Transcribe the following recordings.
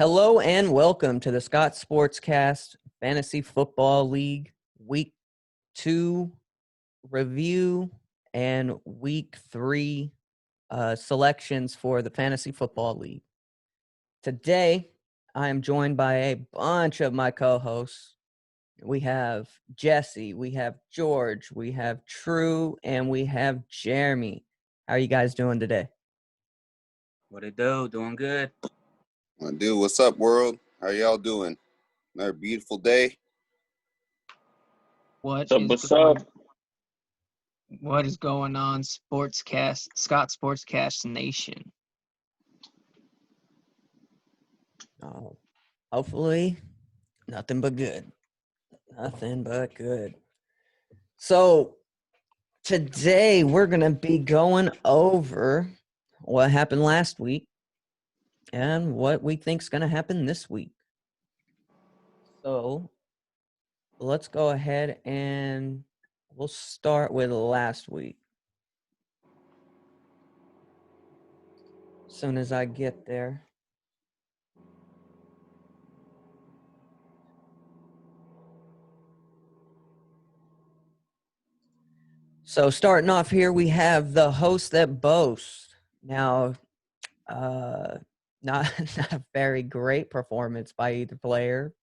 Hello and welcome to the Scott Sportscast Fantasy Football League Week 2 review and Week 3 selections for the Fantasy Football League. Today, I am joined by a bunch of my co-hosts. We have Jesse, we have George, we have True, and we have Jeremy. How are you guys doing today? What it do? Doing good. Dude, what's up, world? How y'all doing? Another beautiful day. What What's up? is going on, Sportscast, Scott Sportscast Nation? Oh, hopefully, nothing but good. Nothing but good. So, today we're going to be going over what happened last week and what we think is going to happen this week. So, let's go ahead and we'll start with last week. As soon as I get there. So starting off here, we have the host that boasts. Now, not a very great performance by either player,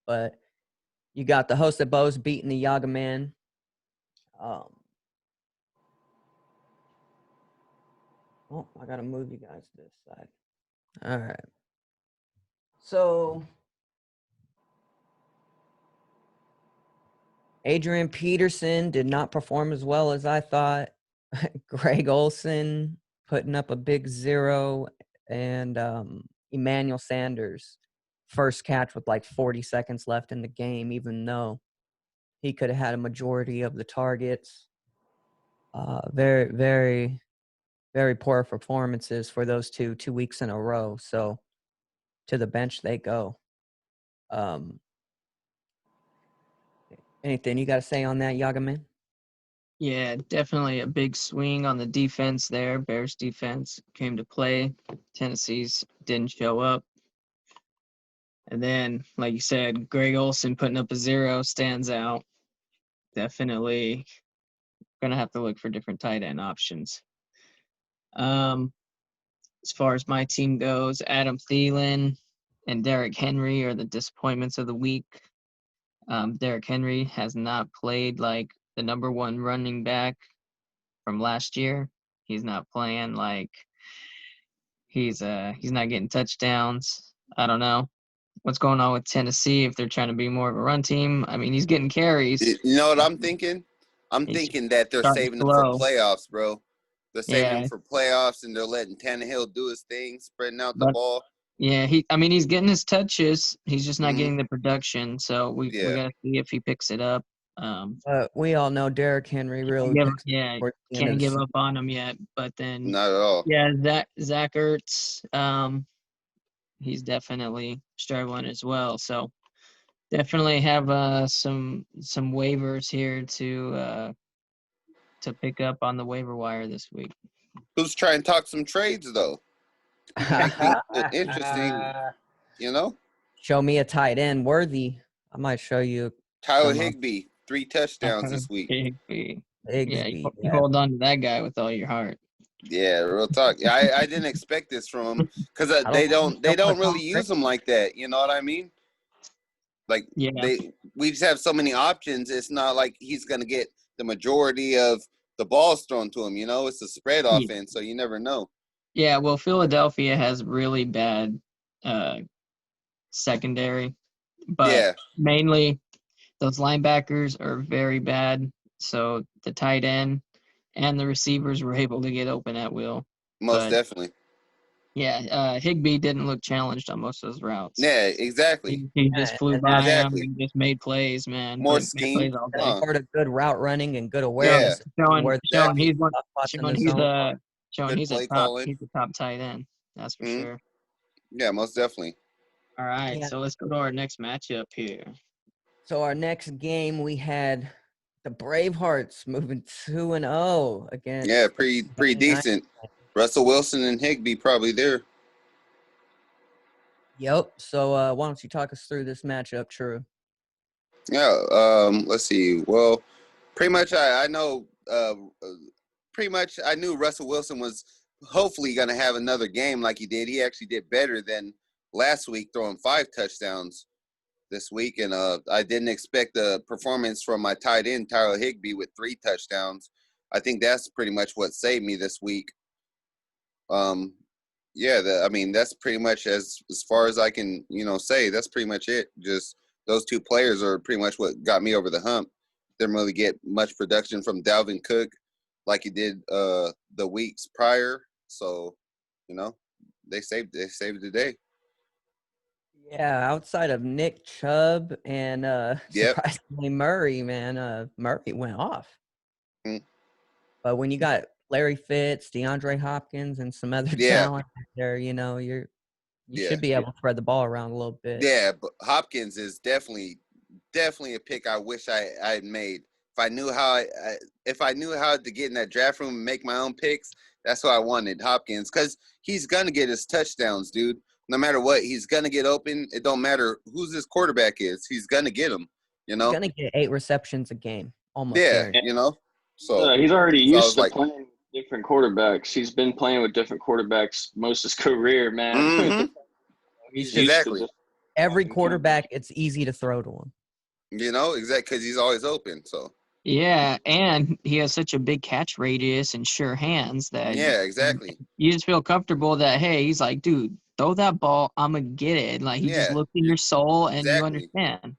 but you got the host that boasts beating the Yaga Man. Oh, I gotta move you guys to this side. All right. So Adrian Peterson did not perform as well as I thought. Greg Olson putting up a big 0, and Emmanuel Sanders first catch with like 40 seconds left in the game, even though he could have had a majority of the targets. Very, very, very poor performances for those 2 weeks in a row. So to the bench they go. Anything you got to say on that, Yagaman? Yeah, definitely a big swing on the defense there. Bears defense came to play. Tennessee's didn't show up. And then, like you said, Greg Olson putting up a 0 stands out. Definitely going to have to look for different tight end options. As far as my team goes, Adam Thielen and Derrick Henry are the disappointments of the week. Derrick Henry has not played like the number 1 running back from last year. He's not playing like he's not getting touchdowns. I don't know what's going on with Tennessee if they're trying to be more of a run team. I mean, he's getting carries. You know what I'm thinking? I'm thinking that they're saving him for playoffs, bro. They're saving him for playoffs, and they're letting Tannehill do his thing, spreading out the ball. Yeah, he's getting his touches. He's just not getting the production. So we got to see if he picks it up. We all know Derrick Henry really can't give up on him yet. But then not at all. Yeah, Zach Ertz, he's definitely struggling as well. So definitely have some waivers here to pick up on the waiver wire this week. Who's trying to talk some trades though? Interesting, you know. Show me a tight end worthy. I might show you. Tyler Higbee, 3 touchdowns this week. Higbee. Yeah, you hold on to that guy with all your heart. Yeah, real talk. I didn't expect this from him because they don't really use him like that. You know what I mean? Like we just have so many options. It's not like he's gonna get the majority of the balls thrown to him. You know, it's a spread offense, so you never know. Yeah, well, Philadelphia has really bad secondary, but mainly those linebackers are very bad. So the tight end and the receivers were able to get open at will. Most definitely. Yeah, Higbee didn't look challenged on most of those routes. Yeah, exactly. He just flew by him and just made plays, man. More scheme. Part of good route running and good awareness. Showing he's a top tight end. That's for sure. Yeah, most definitely. All right, so let's go to our next matchup here. So our next game, we had the Bravehearts moving 2-0 against. Yeah, pretty decent. Russell Wilson and Higbee probably there. Yep. So why don't you talk us through this matchup, True? Yeah. Let's see. Well, pretty much I know. Pretty much I knew Russell Wilson was hopefully going to have another game like he did. He actually did better than last week, throwing 5 touchdowns this week, and I didn't expect the performance from my tight end Tyler Higbee with 3 touchdowns. I think that's pretty much what saved me this week. I mean, that's pretty much as far as I can, say. That's pretty much it. Just those 2 players are pretty much what got me over the hump. Didn't really get much production from Dalvin Cook like he did the weeks prior. So, they saved the day. Yeah, outside of Nick Chubb and Yep. surprisingly Murray, man, Murray went off. Mm. But when you got Larry Fitz, DeAndre Hopkins, and some other talent there, you should be able to spread the ball around a little bit. Yeah, but Hopkins is definitely a pick I wish I had made. If I knew how to get in that draft room and make my own picks, that's what I wanted, Hopkins, because he's gonna get his touchdowns, dude. No matter what, he's gonna get open. It don't matter who's his quarterback is. He's gonna get them. He's gonna get 8 receptions a game, almost. Yeah, guaranteed. So he's already used to playing with different quarterbacks. He's been playing with different quarterbacks most of his career, man. Mm-hmm. He's exactly. used to every quarterback. It's easy to throw to him. Exactly, because he's always open. So. Yeah, and he has such a big catch radius and sure hands that exactly. You just feel comfortable that, hey, he's like, dude, throw that ball, I'm gonna get it. Like he just looked in your soul and you understand.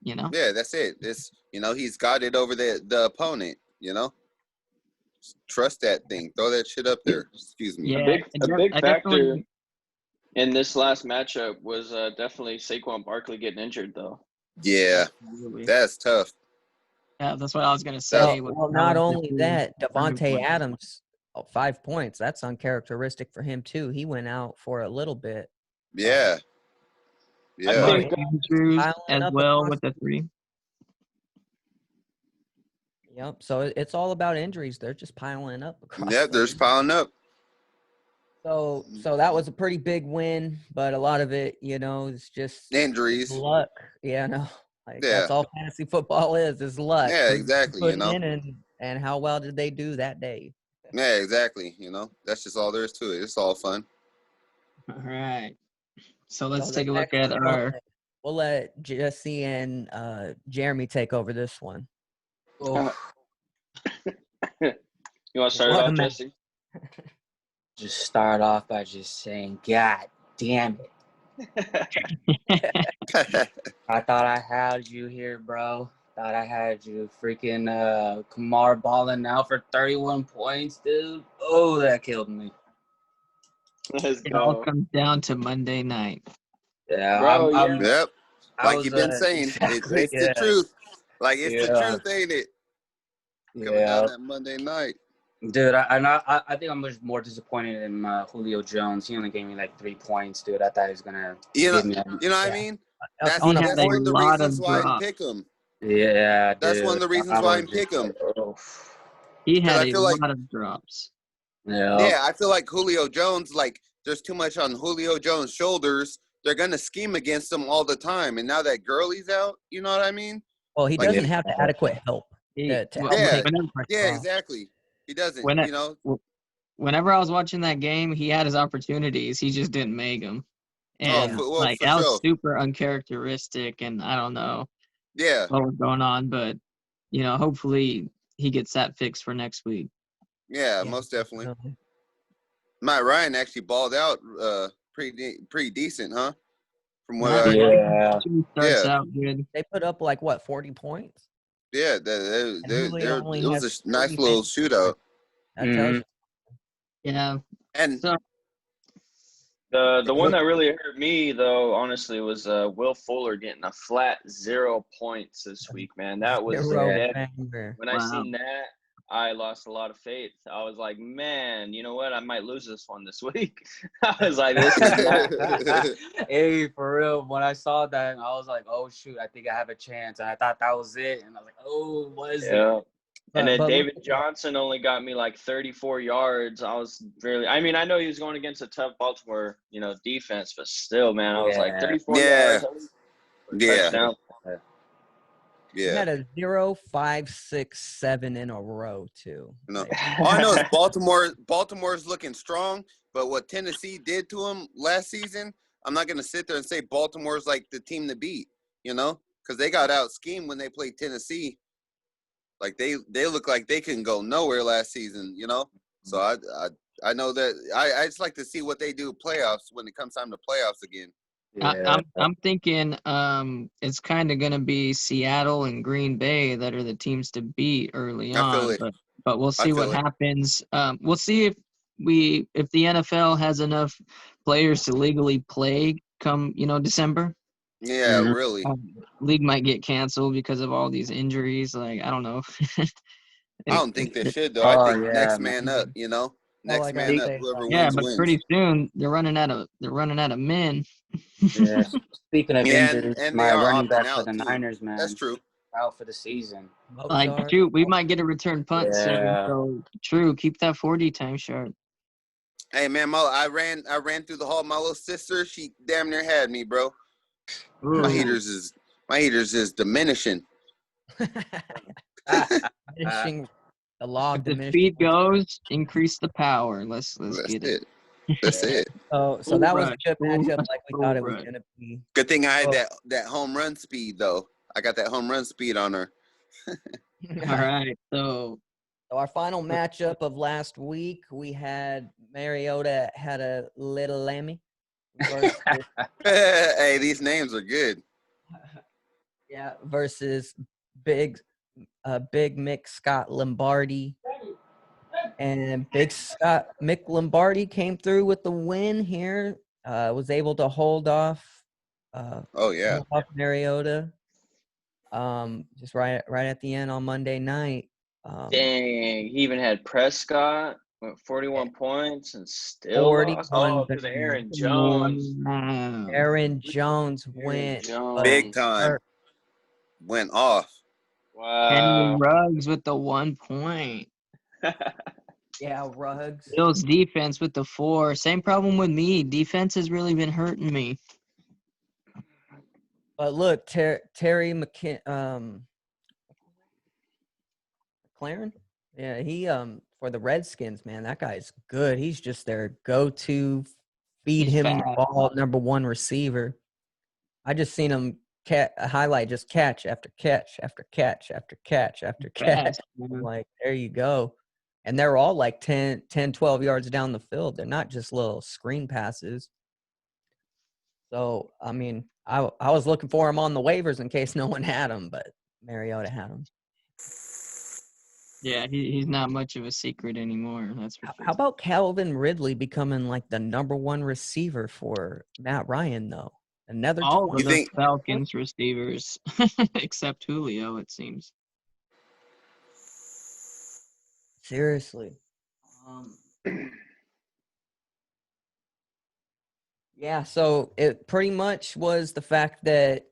Yeah, that's it. It's he's got it over the opponent. Trust that thing. Throw that shit up there. Excuse me. Yeah, a big factor in this last matchup was definitely Saquon Barkley getting injured, though. Yeah, that's tough. Yeah, that's what I was gonna say. Well, not only that, Devontae Adams, 5 points. That's uncharacteristic for him too. He went out for a little bit. Yeah. I think Andrews as well with the 3. Yep. So it's all about injuries. They're just piling up across. Yep, they're just piling up. So that was a pretty big win, but a lot of it, is just injuries, luck. Yeah, no. That's all fantasy football is luck. Yeah, exactly. And how well did they do that day? Yeah, exactly. That's just all there is to it. It's all fun. All right. So let's take a look at our. We'll let Jesse and Jeremy take over this one. You want to start off, Jesse? Just start off by just saying, God damn it. I thought I had you here, bro. Thought I had you. Freaking Kamar balling out for 31 points, dude. Oh, that killed me. It all comes down to Monday night. Yeah, bro. Yep. Like you've been saying, exactly, it's the truth. Like it's the truth, ain't it? Coming down that Monday night. Dude, I think I'm just more disappointed in Julio Jones. He only gave me like 3 points, dude. I thought he was gonna give me. You know what I mean? That's one of the reasons why I pick him. Yeah, that's one of the reasons why I pick him. He had a lot of drops. Yeah, I feel like Julio Jones, there's too much on Julio Jones' shoulders. They're gonna scheme against him all the time, and now that Gurley's out, you know what I mean? Well, he doesn't have the adequate help. Exactly. He doesn't. Whenever I was watching that game, he had his opportunities. He just didn't make them. And that was super uncharacteristic. And I don't know what was going on, but hopefully he gets that fixed for next week. Yeah, most definitely. Matt Ryan actually balled out pretty decent, huh? From what starts out good. They put up 40 points? Yeah, it was a nice little shootout. That tells you. Yeah. And the one that really hurt me, though, honestly, was Will Fuller getting a flat 0 points this week, man. That was when I seen that, I lost a lot of faith. I was like, man, you know what? I might lose this one this week. I was like, this is bad. Hey, for real, when I saw that, I was like, oh, shoot, I think I have a chance. And I thought that was it. And I was like, oh, what is it? And then But David Johnson only got me like 34 yards. I mean, I know he was going against a tough Baltimore, defense, but still, man, I was like 34 yards. Touchdown. He had a 0, 5, 6, 7 in a row too. No. All I know is Baltimore's looking strong, but what Tennessee did to him last season, I'm not going to sit there and say Baltimore's like the team to beat, because they got out schemed when they played Tennessee. Like they look like they couldn't go nowhere last season, So I know that I just like to see what they do playoffs when it comes time to playoffs again. Yeah. I'm thinking it's kind of going to be Seattle and Green Bay that are the teams to beat early on, but we'll see what happens. We'll see if the NFL has enough players to legally play come December. Yeah, really. League might get canceled because of all these injuries. Like, I don't know. I don't think they should though. I think next man up, Next man up, whoever wins but wins. Pretty soon they're running out of men. Yeah. Speaking of injuries, and my they are running back opting for the out, too. Niners, man, That's true. out for the season. Like, shoot, we might get a return punt soon. So true, keep that 40 time sharp. Hey man, I ran through the hall. My little sister, she damn near had me, bro. Ooh. My heaters is diminishing. Diminishing the log. If the speed goes, increase the power. Let's get it. That's it. So that was a good matchup, like we thought it was gonna be. Good thing I had that home run speed though. I got that home run speed on her. All right, so our final matchup of last week, we had Mariota had a little Lemmy. Hey, these names are good. Yeah, versus Big Mick Scott Lombardi. And Big Scott Mick Lombardi came through with the win here. Was able to hold off. Hold off Mariota. Just right at the end on Monday night. Dang, he even had Prescott with 41 points and still 41 lost. Oh, because of Aaron Jones. Aaron Jones went big time. Went off. Wow. Henry Ruggs with the 1 point. Yeah, Ruggs. Bills defense with the 4. Same problem with me. Defense has really been hurting me. But look, Terry McLaurin. Yeah, he for the Redskins, man, that guy's good. He's just their go-to, feed him the ball, number one receiver. I just seen him highlight just catch after catch after catch after catch after catch. I'm like, there you go. And they're all like 10, 12 yards down the field. They're not just little screen passes. So, I mean, I was looking for him on the waivers in case no one had him, but Mariota had him. Yeah, he's not much of a secret anymore. That's for sure. How about Calvin Ridley becoming like the number one receiver for Matt Ryan, though? Another all of the Falcons receivers, except Julio, it seems. Seriously. Yeah, so it pretty much was the fact that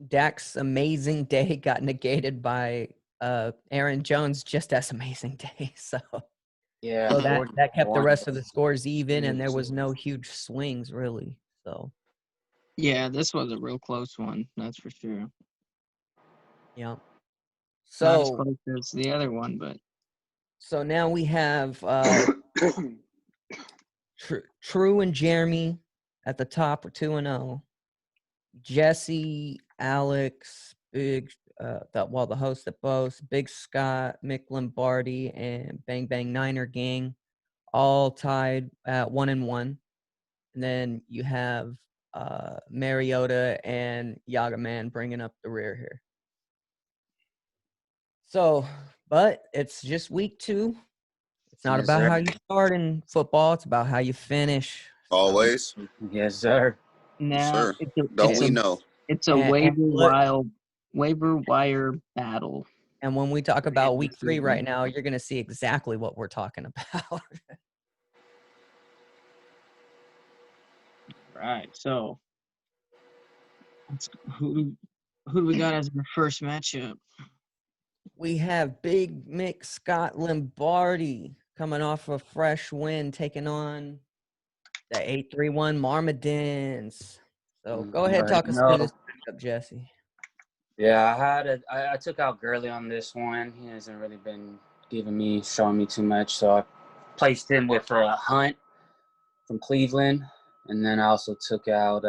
Dak's amazing day got negated by Aaron Jones' just as amazing day. So yeah, so that kept the rest of the scores even, and there was no huge swings really. So yeah, this was a real close one, that's for sure. Yeah. So not as close as the other one, but so now we have True and Jeremy at the top are 2-0. Jesse, Alex, Big, the host that boasts, Big Scott, Mick Lombardi, and Bang Bang Niner Gang, all tied at 1-1. And then you have Mariota and Yaga Man bringing up the rear here. So, but it's just week 2. It's not about how you start in football. It's about how you finish. Always. Yes, sir. Now Don't we know? It's a waiver wire battle. And when we talk about week 3 right now, you're going to see exactly what we're talking about. Right. So, who do we got as our first matchup? We have Big Mick Scott Lombardi coming off Scott Lombardi coming off a fresh win, taking on the 8-3-1 Marmadins. So go ahead, talk us through this matchup, Jesse. Yeah, I took out Gurley on this one. He hasn't really been showing me too much. So I placed him with Hunt from Cleveland. And then I also took out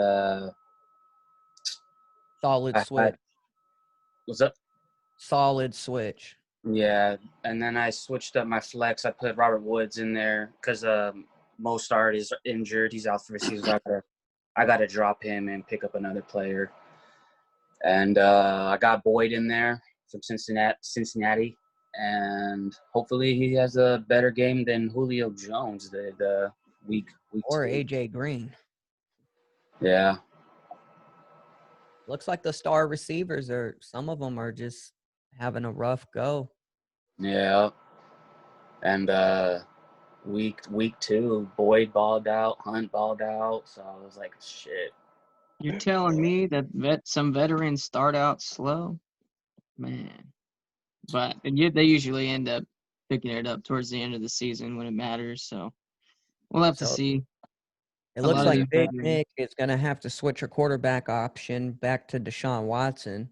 solid switch. What's up? Solid switch. Yeah, and then I switched up my flex. I put Robert Woods in there because Mostard is injured. He's out for the season. I got to drop him and pick up another player. And I got Boyd in there from Cincinnati, and hopefully he has a better game than Julio Jones did week or 2. AJ Green. Yeah. Looks like the star receivers some of them are just having a rough go. Yeah. And week 2, Boyd balled out, Hunt balled out, so I was like, shit. You're telling me that some veterans start out slow? Man. But they usually end up picking it up towards the end of the season when it matters, so we'll have to see. It looks like Big Nick is going to have to switch her quarterback option back to Deshaun Watson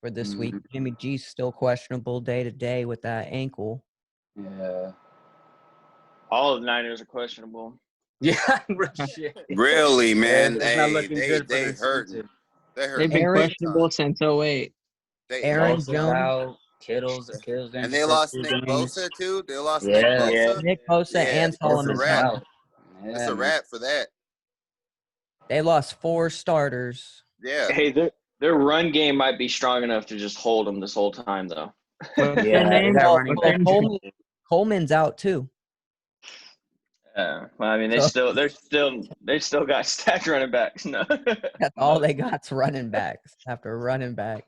for this week. Jimmy G's still questionable day-to-day with that ankle. Yeah. All of the Niners are questionable. Yeah, really, man. Yeah, they hurt. They've been questionable since 2008. Aaron Jones, Kittle's and they lost Nick Bosa too. They lost Nick Bosa. Nick Bosa and Solomon out. It's a wrap for that. They lost 4 starters. Yeah. Hey, their run game might be strong enough to just hold them this whole time, though. Coleman's out too. Well, I mean, they still got stacked running backs. No, that's all they got's running backs after running back.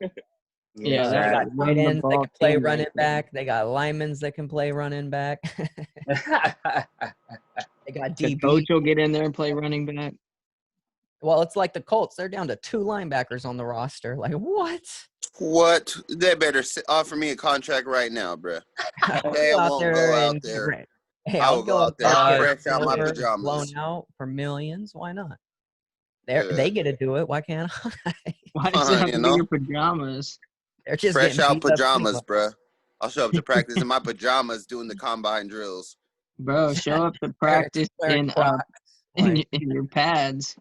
Yeah, they got tight ends that can play running back. They got linemen that can play running back. They got DB. The coach will get in there and play running back. Well, it's like the Colts. They're down to 2 linebackers on the roster. Like, what? What? They better offer me a contract right now, bro. They won't go out there. Hey, I will go out there fresh out my pajamas. Blown out for millions. Why not? They get to do it. Why can't I? Why does it have to be your pajamas? They're just fresh out pajamas, bro. I'll show up to practice in my pajamas doing the combine drills. Bro, show up to practice in your pads.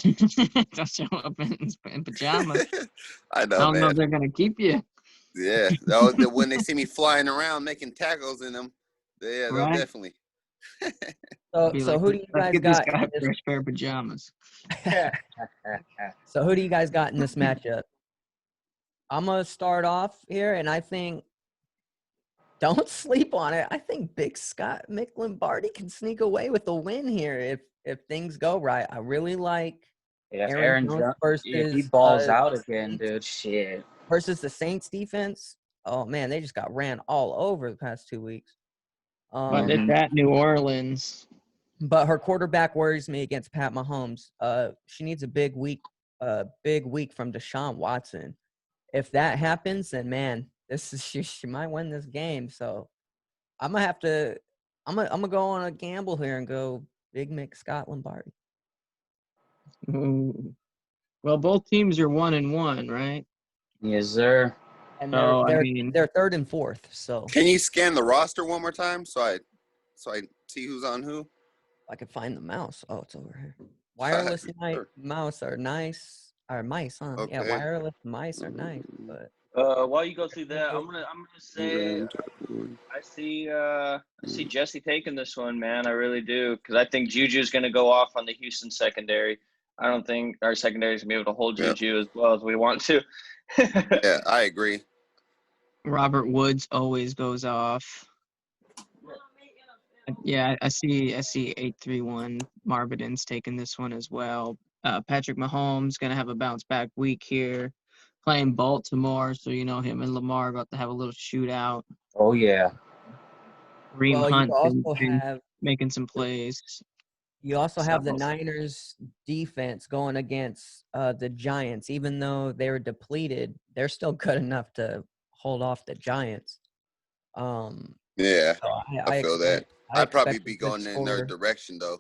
Don't show up in pajamas. I know, I don't know if they're gonna keep you. Yeah, when they see me flying around making tackles in them, they'll definitely. So who do you guys got? This guy a fresh pair of pajamas. So who do you guys got in this matchup? I'm gonna start off here, and I think don't sleep on it. I think Big Scott Mick Lombardi can sneak away with a win here if things go right. I really like Aaron Jones versus he balls out again, dude. Shit. Versus the Saints defense. Oh man, they just got ran all over the past 2 weeks. But it's at New Orleans. But her quarterback worries me against Pat Mahomes. She needs a big week from Deshaun Watson. If that happens, then man, she might win this game. So I'm gonna go on a gamble here and go Big Mick Scott Lombardi. Ooh. Well, both teams are 1-1, right? Yes, sir. And they're 3rd and 4th. So can you scan the roster one more time so I see who's on who? I can find the mouse. Oh, it's over here. Wireless mouse are nice. Or mice, huh? Okay. Yeah, wireless mice are nice. But while you go through that, I'm gonna say I see Jesse taking this one, man. I really do, because I think Juju's gonna go off on the Houston secondary. I don't think our secondary is gonna be able to hold Juju as well as we want to. Yeah, I agree. Robert Woods always goes off. Yeah, I see 8-3-1 Marmadins taking this one as well. Patrick Mahomes going to have a bounce back week here, playing Baltimore, so him and Lamar about to have a little shootout. Oh yeah. Kareem Hunt making some plays. You also have the Niners defense going against the Giants. Even though they were depleted, they're still good enough to hold off the Giants. Yeah, So I feel that. I'd probably be a good going in their score. direction though,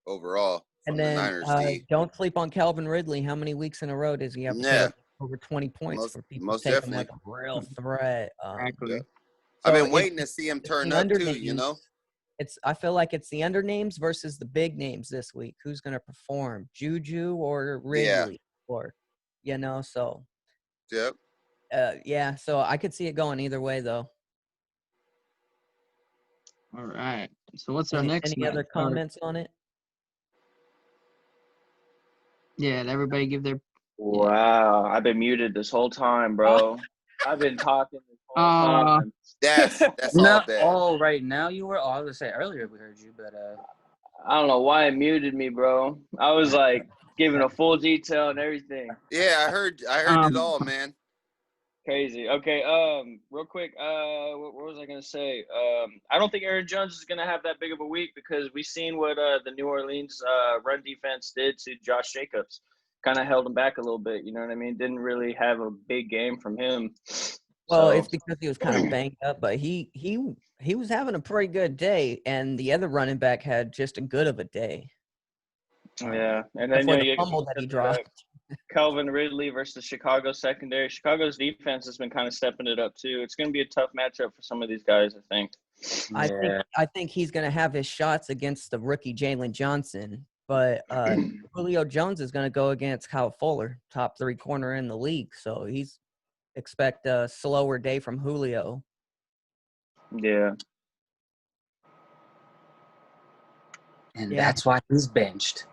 overall from And the then Niners D. don't sleep on Calvin Ridley. How many weeks in a row does he have to put Yeah, up over 20 points for people to most take him as definitely. a real threat? Yeah. Exactly. I've So been waiting to see him it's turn the up under too. You know. names. I feel like it's the under names versus the big names this week. Who's going to perform, Juju or Yeah. Ridley? Or, so Yep. yeah. So I could see it going either way, though. All right. So what's our next Any match? other comments on it? Yeah, and everybody give their. Wow, I've been muted this whole time, bro. I've been talking this whole time. That's No, all bad. right now you were. I was gonna say earlier we heard you, but I don't know why it muted me, bro. I was like giving a full detail and everything. Yeah, I heard it all, man. Crazy. Okay. Real quick. What was I gonna say? I don't think Aaron Jones is gonna have that big of a week because we've seen what the New Orleans run defense did to Josh Jacobs. Kind of held him back a little bit. You know what I mean? Didn't really have a big game from him. Well, So, it's because he was kind of banged up, but he was having a pretty good day, and the other running back had just a good of a day. Yeah, and then For the fumble that he dropped. Calvin Ridley versus Chicago secondary. Chicago's defense has been kind of stepping it up too. It's going to be a tough matchup for some of these guys, I think. I think he's going to have his shots against the rookie Jalen Johnson, but Julio Jones is going to go against Kyle Fuller, top 3 corner in the league. So expect a slower day from Julio. Yeah. And that's why he's benched.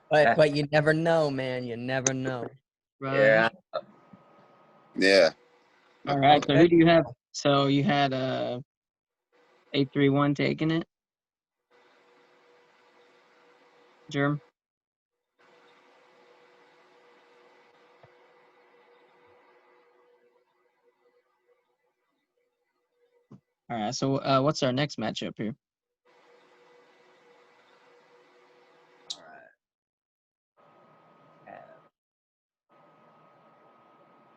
but you never know, man. You never know. Right. Yeah. All right. So who do you have? So you had 831 taking it. Germ. All right. So what's our next matchup here?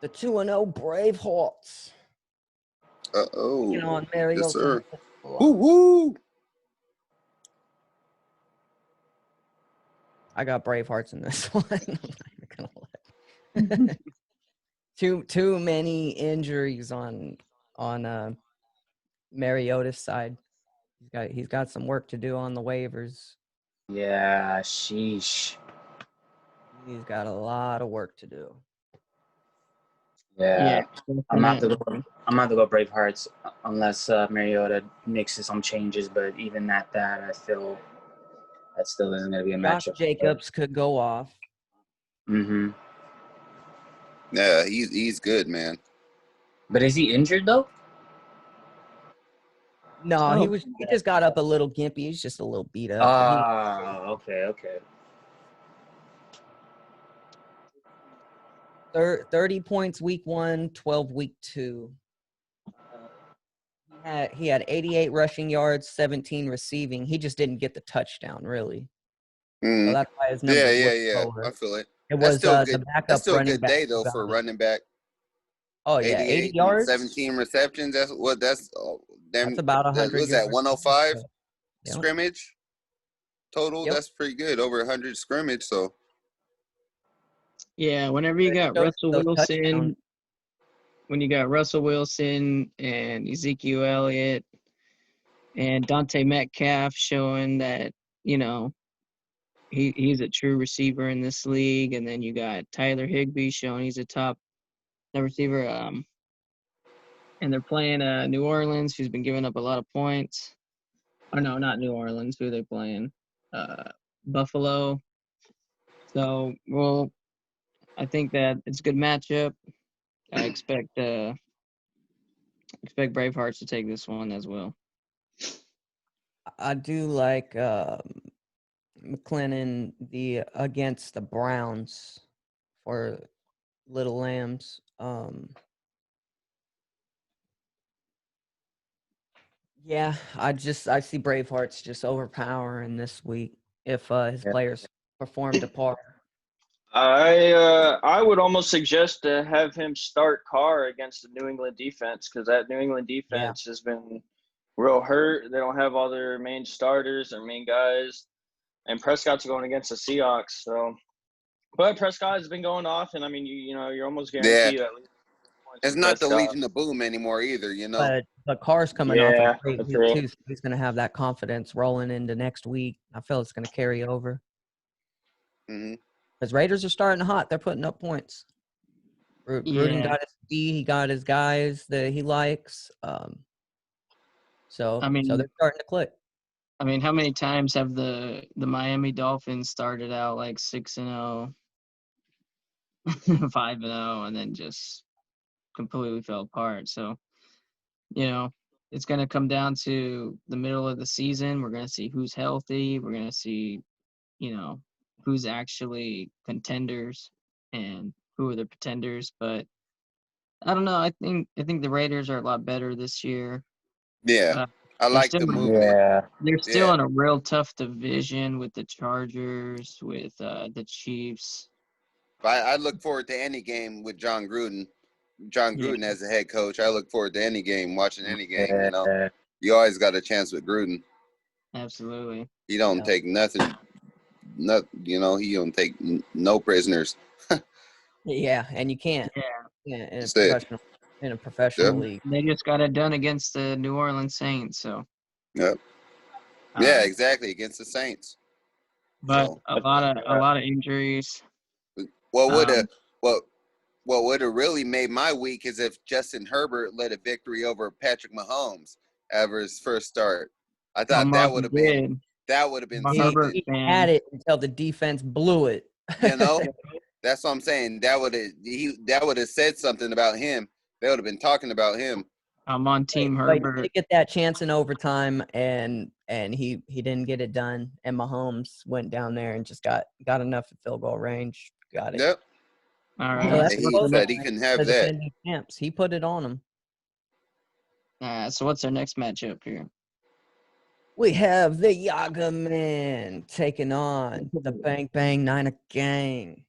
The 2-0 Bravehearts. Uh-oh. On Mariota. Yes, sir. Woo-woo! I got Bravehearts in this one. I'm not gonna let too many injuries on Mariota's side. He's got some work to do on the waivers. Yeah, sheesh. He's got a lot of work to do. Yeah. I'm not to go Bravehearts unless Mariota makes some changes, but even at that, I feel that still isn't going to be a Josh matchup. Jacobs could go off. Mm-hmm. Yeah, he's good, man. But is he injured though? No, he just got up a little gimpy. He's just a little beat up. Okay. 30 points week 1, 12 week 2. He had 88 rushing yards, 17 receiving. He just didn't get the touchdown, really. Mm. So that's why his numbers were lower. I feel it. It was still good. the backup That's still a running good back day though for a running back. Oh yeah, 80 yards, 17 receptions. That's about 100. Was that 105 Yep. scrimmage total? Yep. That's pretty good. Over 100 scrimmage. So yeah, whenever you got Russell Wilson, and Ezekiel Elliott and Dante Metcalf showing that he's a true receiver in this league, and then you got Tyler Higbee showing he's a top receiver. And they're playing New Orleans, who's been giving up a lot of points. Oh no, not New Orleans. Who are they playing? Buffalo. So, well, I think that it's a good matchup. I expect Bravehearts to take this one as well. I do like McLennan against the Browns for Little Lambs. Yeah, I see Bravehearts just overpowering this week if his players perform to par. I would almost suggest to have him start Carr against the New England defense, because that New England defense has been real hurt. They don't have all their main starters, their main guys, and Prescott's going against the Seahawks. So, but Prescott has been going off, and I mean, you're almost guaranteed at least points It's from not the Prescott. Legion of Boom anymore either, you know. But Carr's coming off a great week true. too, so he's going to have that confidence rolling into next week. I feel it's going to carry over. Because Raiders are starting hot. They're putting up points. Gruden got his speed. He got his guys that he likes. So they're starting to click. I mean, how many times have the Miami Dolphins started out like 6-0, 5-0, and then just completely fell apart? So, it's going to come down to the middle of the season. We're going to see who's healthy. We're going to see, who's actually contenders and who are the pretenders. But I don't know. I think the Raiders are a lot better this year. Yeah, I like the movement. They're still in a real tough division with the Chargers, with the Chiefs. I look forward to any game with John Gruden. John Gruden as the head coach. I look forward to any game, watching any game. You know, you always got a chance with Gruden. Absolutely. He don't take nothing. He don't take no prisoners. Yeah, and you can't. Yeah, in a professional league. They just got it done against the New Orleans Saints. So. Yep. Yeah, exactly, against the Saints. But a lot of injuries. What would have really made my week is if Justin Herbert led a victory over Patrick Mahomes after his first start. I thought that would have been something. He had it until the defense blew it. You know, that's what I'm saying. That would have said something about him. They would have been talking about him. I'm on Team Herbert. He did get that chance in overtime, and he didn't get it done. And Mahomes went down there and just got enough at field goal range. Got it. Yep. All right. So he said he can have that. Champs. He put it on him. So what's our next matchup here? We have the Yaga Man taking on the Bang Bang Niner Gang.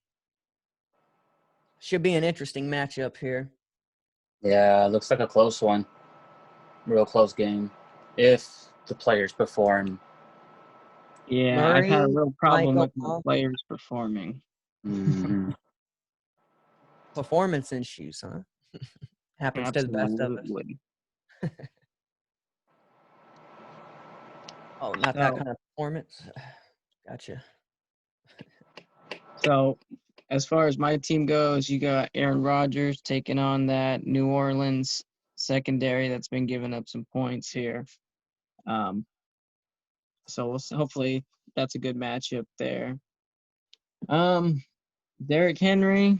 Should be an interesting matchup here. Yeah, looks like a close one. Real close game. If the players perform. Yeah, Murray, I've had a real problem with the players performing. Mm-hmm. Performance issues, huh? Happens to the best of us. Oh, not that kind of performance. Gotcha. So, as far as my team goes, you got Aaron Rodgers taking on that New Orleans secondary that's been giving up some points here. So hopefully that's a good matchup there. Derrick Henry,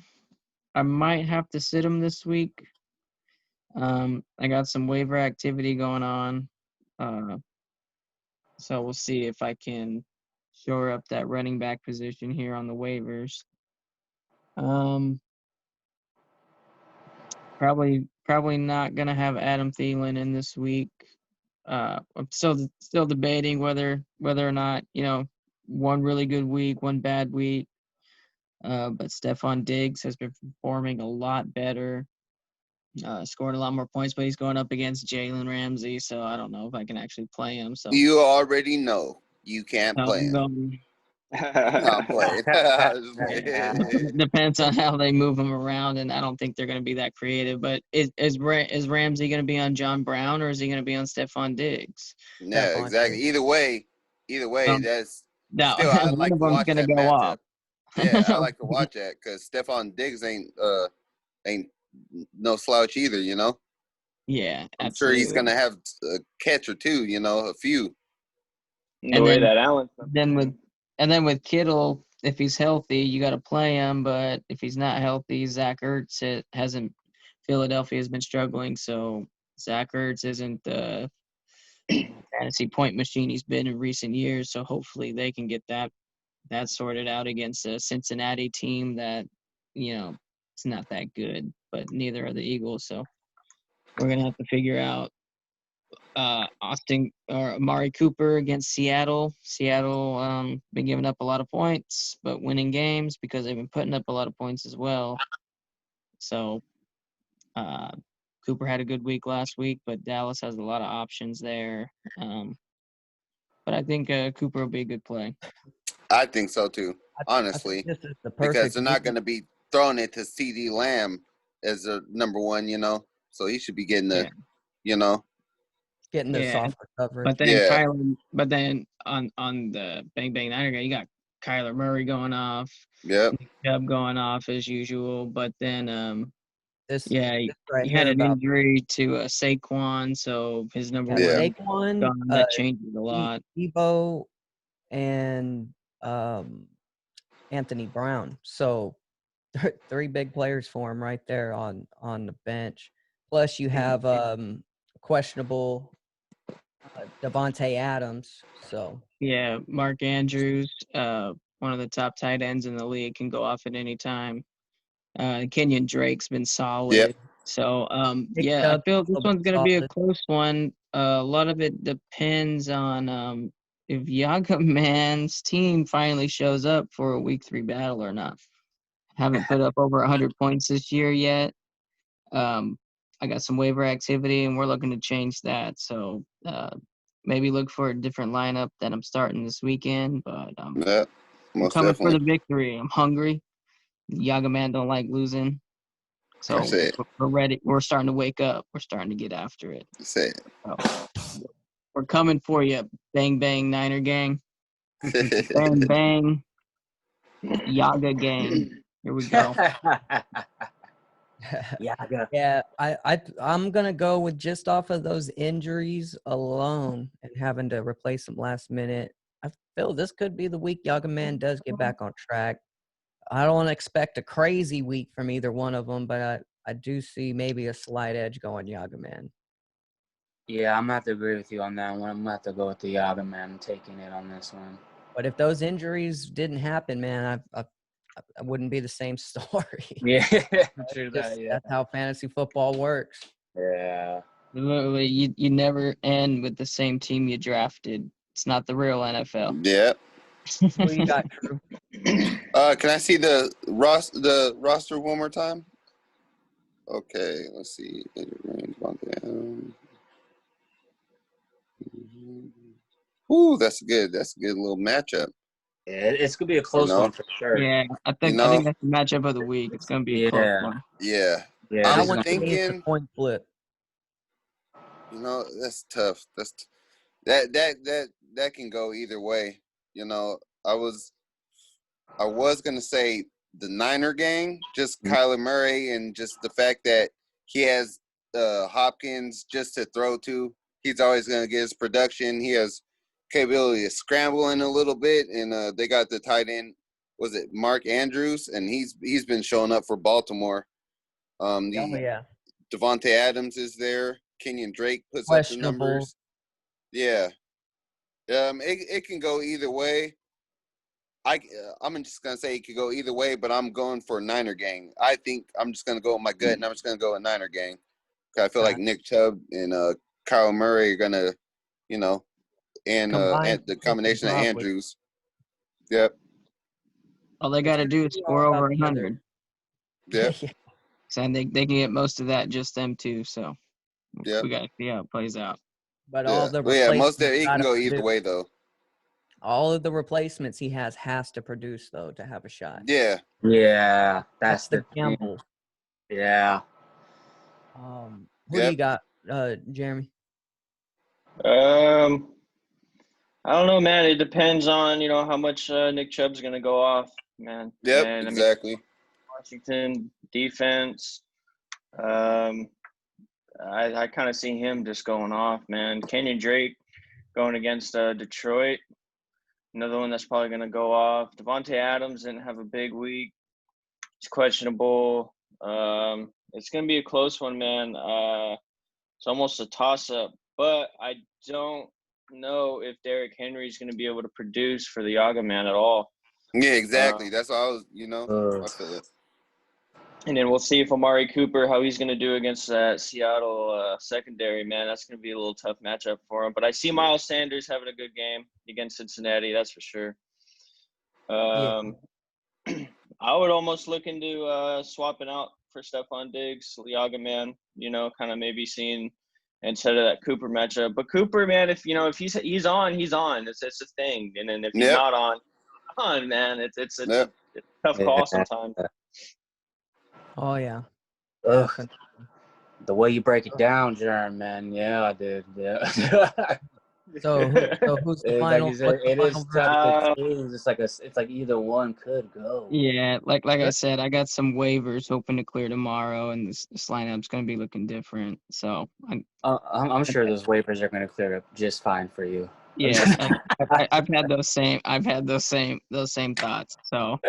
I might have to sit him this week. I got some waiver activity going on. So we'll see if I can shore up that running back position here on the waivers. Probably not gonna have Adam Thielen in this week. I'm still debating whether or not, one really good week, one bad week. But Stephon Diggs has been performing a lot better, scoring a lot more points, but he's going up against Jalen Ramsey, so I don't know if I can actually play him. So you already know you can't play him. Not play. Depends on how they move him around, and I don't think they're going to be that creative. But is Ramsey going to be on John Brown, or is he going to be on Stephon Diggs? Yeah, exactly. Either way, that's still I like to watch that matchup. Yeah, I like to watch that because Stephon Diggs ain't no slouch either. You know. Yeah, I'm sure he's going to have a catch or two. A few. And then with Kittle, if he's healthy, you got to play him. But if he's not healthy, Zach Ertz Philadelphia has been struggling. So Zach Ertz isn't the fantasy point machine he's been in recent years. So hopefully they can get that sorted out against a Cincinnati team that, it's not that good, but neither are the Eagles. So we're going to have to figure out Amari Cooper against Seattle. Seattle been giving up a lot of points, but winning games because they've been putting up a lot of points as well. So Cooper had a good week last week, but Dallas has a lot of options there. But I think Cooper will be a good play. I think so too, honestly, this is the because perfect they're not going to be throwing it to CeeDee Lamb as a number one, so he should be getting the, getting the softer coverage. But then but then on the Bang Bang Niner guy, you got Kyler Murray going off. Yep. Nick Chubb going off as usual. But then he right had an about injury to Saquon, so his number one Saquon, gone. That changes a lot. Debo and Anthony Brown. So 3 big players for him right there on the bench. Plus you have questionable Devontae Adams. So yeah, Mark Andrews, one of the top tight ends in the league, can go off at any time. Kenyon Drake's been solid. Yep. So I feel this one's gonna be a close one. A lot of it depends on if Yaga Man's team finally shows up for a week 3 battle or not. Haven't put up over 100 points this year yet. I got some waiver activity, and we're looking to change that. So maybe look for a different lineup that I'm starting this weekend. But I'm coming for the victory. I'm hungry. Yaga Man don't like losing. So we're ready. We're starting to wake up. We're starting to get after it. So, we're coming for you, Bang Bang Niner gang. Bang Bang Yaga gang. Here we go. Yeah, I'm gonna go with just off of those injuries alone and having to replace them last minute. I feel this could be the week Yaga Man does get back on track. I don't expect a crazy week from either one of them, but I do see maybe a slight edge going Yaga Man. Yeah, I'm gonna have to agree with you on that one. I'm gonna have to go with the Yaga Man taking it on this one. But if those injuries didn't happen, man, I wouldn't be the same story. Yeah, true that. Yeah, that's how fantasy football works. Yeah, literally, you never end with the same team you drafted. It's not the real NFL. Yep. Who you got, Drew? Can I see the roster one more time? Okay, let's see. Ooh, that's good. That's a good little matchup. Yeah, it's gonna be a close one for sure. Yeah, I think that's the matchup of the week. It's gonna be a close one. Yeah. I'm thinking point flip. That's tough. That can go either way. I was gonna say the Niner gang, just Kyler Murray, and just the fact that he has Hopkins just to throw to. He's always gonna get his production. He has capability of scrambling a little bit, and they got the tight end. Was it Mark Andrews? And he's been showing up for Baltimore. Devontae Adams is there. Kenyon Drake puts up the numbers. Yeah. It can go either way. I'm just gonna say it could go either way, but I'm going for Niner gang. I think I'm just gonna go with my gut, and I'm just gonna go with Niner gang. I feel like Nick Chubb and Kyle Murray are gonna, and the combination of Andrews. Yep. All they got to do is score over 100. Yep. And they can get most of that just them two. So we got to see how it plays out. But all the most of it can go either way though. All of the replacements he has to produce though to have a shot. Yeah. Yeah, that's the gamble. Yeah. Who do you got, Jeremy? I don't know, man. It depends on how much Nick Chubb's gonna go off, man. Yep, and, exactly. Washington defense. I kind of see him just going off, man. Kenyon Drake going against Detroit. Another one that's probably going to go off. Devontae Adams didn't have a big week. He's questionable. It's going to be a close one, man. It's almost a toss-up. But I don't know if Derrick Henry is going to be able to produce for the Yaga Man at all. Yeah, exactly. That's all I was, I feel it. And then we'll see if Amari Cooper, how he's going to do against that Seattle secondary, man. That's going to be a little tough matchup for him. But I see Miles Sanders having a good game against Cincinnati, that's for sure. Yeah. I would almost look into swapping out for Stephon Diggs, Liaga, man. Kind of maybe seeing instead of that Cooper matchup. But Cooper, man, if he's on, he's on. It's a thing. And then if he's not on, man, it's a tough call sometimes. Oh yeah. Ugh. The way you break it down, Jerm, man. Yeah, dude. Yeah. So who's the final? Like said, it is tough to choose. It's like either one could go. Yeah, like I said, I got some waivers hoping to clear tomorrow, and this lineup's going to be looking different. So I'm sure those waivers are going to clear up just fine for you. Yeah, I've had those same thoughts. So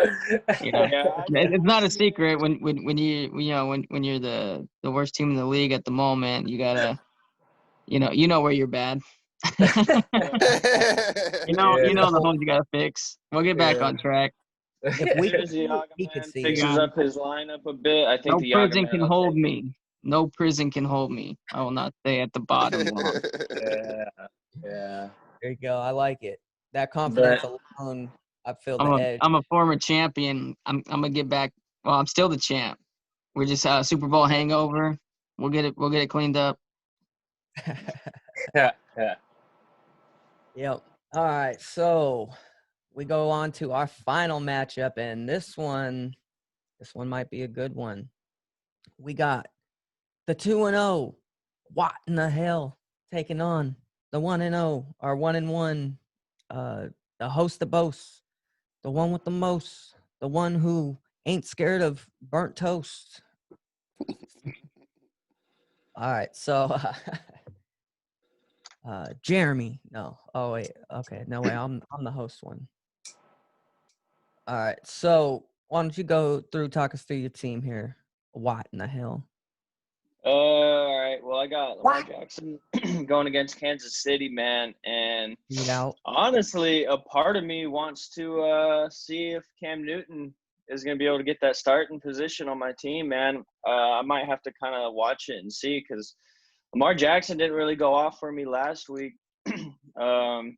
it's not a secret when you're the worst team in the league at the moment, you gotta you know where you're bad. you know the holes you gotta fix. We'll get back on track. If we could see fixes up his lineup a bit, I think no prison can hold me. No prison can hold me. I will not stay at the bottom long. Yeah. There you go. I like it. That confidence alone, I feel the edge. I'm a former champion. I'm gonna get back. Well, I'm still the champ. We're just Super Bowl hangover. We'll get it cleaned up. Yeah. Yep. All right. So we go on to our final matchup, and this one might be a good one. We got the 2-0. What in the hell? Taking on the 1-0, our 1-1, the host of boasts, the one with the most, the one who ain't scared of burnt toast. All right, so Jeremy. No. Oh wait. Okay. No way. I'm the host one. All right. So why don't you go through, talk us through your team here? What in the hell? All right. Well, I got Lamar Jackson going against Kansas City, man. And honestly, a part of me wants to see if Cam Newton is going to be able to get that starting position on my team, man. I might have to kind of watch it and see because Lamar Jackson didn't really go off for me last week. And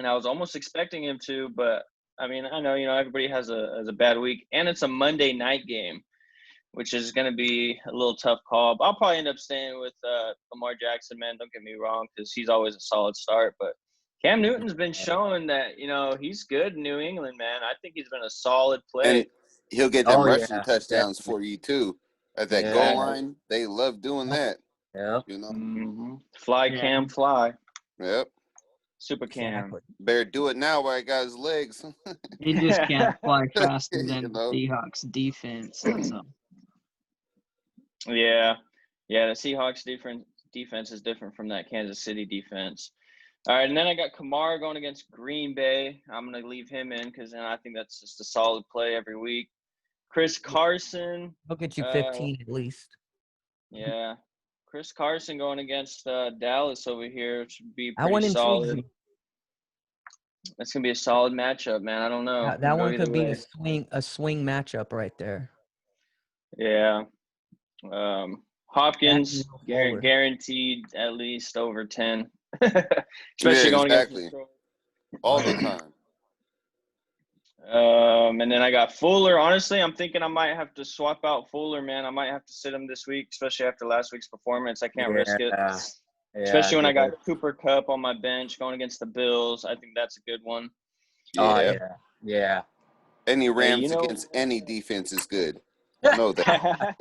I was almost expecting him to, but I mean, I know, everybody has a bad week, and it's a Monday night game, which is going to be a little tough call. But I'll probably end up staying with Lamar Jackson, man. Don't get me wrong, because he's always a solid start. But Cam Newton's been showing that, he's good in New England, man. I think he's been a solid play. And he'll get them rushing touchdowns for you, too. At that goal line, they love doing that. Yeah. Fly, Cam, fly. Yep. Super Cam. Exactly. Better do it now while I got his legs. He just can't fly faster than the Seahawks defense. That's all. Yeah. The Seahawks defense is different from that Kansas City defense. All right, and then I got Kamara going against Green Bay. I'm going to leave him in because I think that's just a solid play every week. Chris Carson. He'll get you 15 at least. Yeah. Chris Carson going against Dallas over here, which would be pretty solid. That's going to be a solid matchup, man. I don't know. That one could be a swing matchup right there. Yeah. Hopkins guaranteed at least over 10. Especially going against all the time. And then I got Fuller. Honestly, I'm thinking I might have to swap out Fuller, man. I might have to sit him this week, especially after last week's performance. I can't risk it. Especially when I got Cooper Kupp on my bench going against the Bills. I think that's a good one. Yeah. Any Rams against any defense is good. I know that.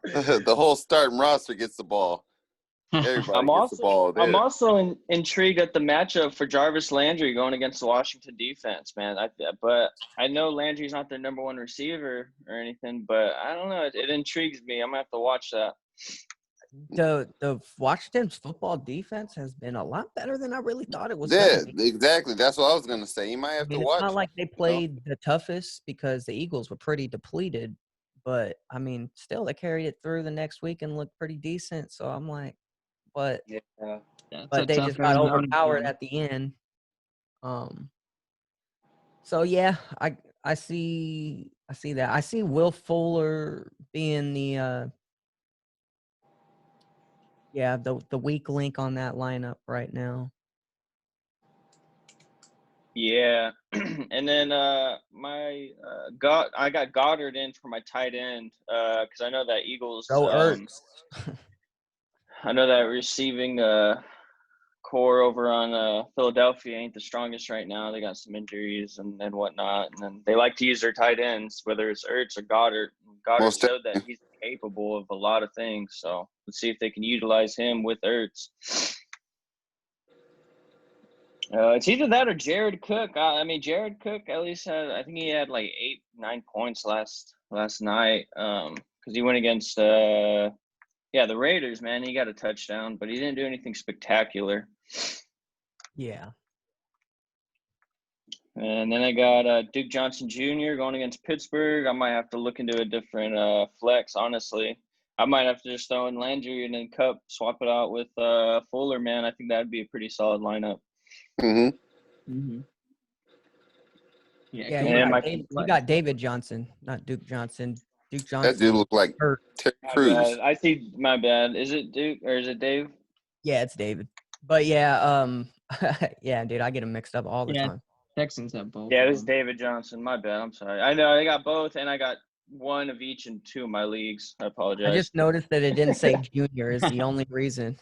The whole starting roster gets the ball. Everybody gets the ball. I'm also intrigued at the matchup for Jarvis Landry going against the Washington defense, man. But I know Landry's not their number one receiver or anything, but I don't know. It intrigues me. I'm going to have to watch that. The Washington's football defense has been a lot better than I really thought it was. Yeah, exactly. That's what I was going to say. You might have to watch. It's not like they played the toughest because the Eagles were pretty depleted. But, I mean, still, they carried it through the next week and looked pretty decent. So I'm like, but they just got overpowered at the end. So yeah, I see I see that. I see Will Fuller being the the weak link on that lineup right now. Yeah, and then I got Goddard in for my tight end because I know that Eagles. Go Ertz. I know that receiving core over on Philadelphia ain't the strongest right now. They got some injuries and whatnot, and then they like to use their tight ends, whether it's Ertz or Goddard. Goddard showed that he's capable of a lot of things, so let's see if they can utilize him with Ertz. It's either that or Jared Cook. I mean, Jared Cook at least I think he had like 8-9 points last night because he went against the Raiders, man. He got a touchdown, but he didn't do anything spectacular. Yeah. And then I got Duke Johnson Jr. going against Pittsburgh. I might have to look into a different flex, honestly. I might have to just throw in Landry and then Cup, swap it out with Fuller, man. I think that would be a pretty solid lineup. Mm-hmm. Yeah, you got David Johnson, not Duke Johnson. Duke Johnson. That dude looked like Terry Crews. I see. My bad. Is it Duke or is it Dave? Yeah, it's David. But yeah, yeah, dude, I get them mixed up all the time. Texans have both. Yeah, it was David Johnson. My bad. I'm sorry. I know I got both, and I got one of each in 2 of my leagues. I apologize. I just noticed that it didn't say junior is the only reason.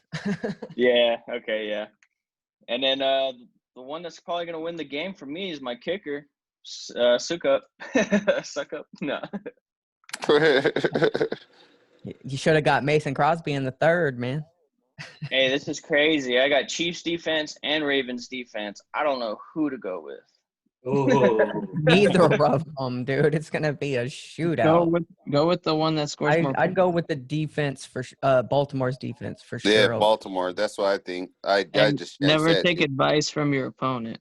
Yeah. Okay. Yeah. And then the one that's probably gonna win the game for me is my kicker, Suck up. No. You should have got Mason Crosby in the third, man. Hey, this is crazy. I got Chiefs defense and Ravens defense. I don't know who to go with. Neither of them, dude. It's gonna be a shootout. Go with the one that scores more. I'd go with the defense for Baltimore's defense for sure. Yeah, Baltimore. That's what I think. I just never take advice from your opponent.